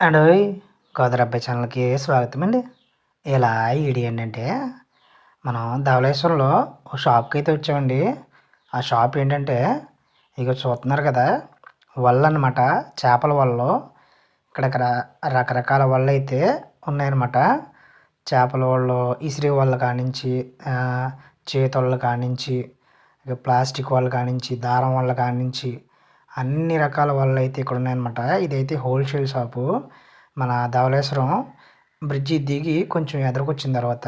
అండోయ్ గోదరబ్బాయి ఛానల్‌కి స్వాగతం అండి. ఇలా ఈడియో ఏంటంటే, మనం ధవళేశ్వరంలో ఓ షాప్‌కైతే వచ్చామండి. ఆ షాప్ ఏంటంటే, ఇగో చూస్తున్నారు కదా! వలనమాట. చేపల వలలు. ఇక్కడ రకరకాల వలలైతే ఉన్నాయన్నమాట. చేపల వలలు, ఇసిరే వలల కానించి, చేతోళ్ళ కానించి, ఇక ప్లాస్టిక్ వల కానించి, దారం వల కానించి అన్ని రకాల వలలైతే ఇక్కడ ఉన్నాయన్నమాట. ఇదైతే హోల్‌సేల్ షాపు. మన ధవళేశ్వరం బ్రిడ్జి దిగి కొంచెం ఎదరకొచ్చిన తర్వాత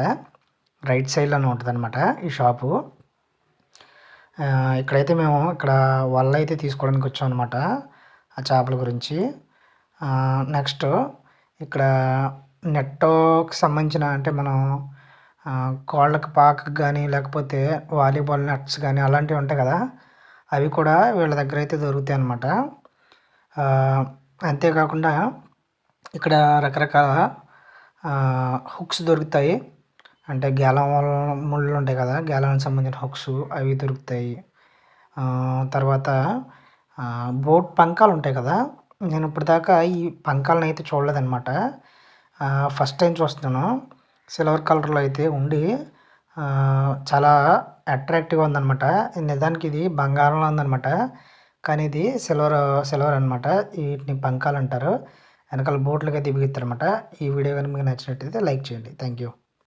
రైట్ సైడ్‌లోనే ఉంటదన్నమాట ఈ షాపు. ఇక్కడైతే మేము వలలైతే తీసుకోవడానికి వచ్చామన్నమాట. ఆ చేపల గురించి. నెక్స్ట్ ఇక్కడ నెట్‌కి సంబంధించిన అంటే మనం కోళ్ళకి పాకకి గానీ, లేకపోతే వాలీబాల్ నెట్స్ గానీ అలాంటివి ఉంటాయి కదా! అవి కూడా వీళ్ళ దగ్గరైతే దొరుకుతాయన్నమాట. అంతేకాకుండా ఇక్కడ రకరకాల హుక్స్ దొరుకుతాయి. అంటే గేలం ముళ్ళు ఉంటాయి కదా! గేలానికి సంబంధించిన హుక్స్ అవి దొరుకుతాయి. తర్వాత బోట్ పంకాలు ఉంటాయి కదా! నేను ఇప్పటిదాకా ఈ పంకాలనైతే చూడలేదన్నమాట. ఫస్ట్ టైం చూస్తున్నాను. సిల్వర్ కలర్‌లో అయితే ఉండి చాలా అట్రాక్టివ్‌గా ఉందన్నమాట. నిజానికి ఇది బంగారంలా ఉందన్నమాట. కానీ ఇది సిల్వర్ అనమాట. వీటిని పంకాలంటారు. వెనకాల బోట్లకైతే బిగిస్తారన్నమాట. ఈ వీడియో గాని మీకు నచ్చినట్టయితే లైక్ చేయండి. Thank you.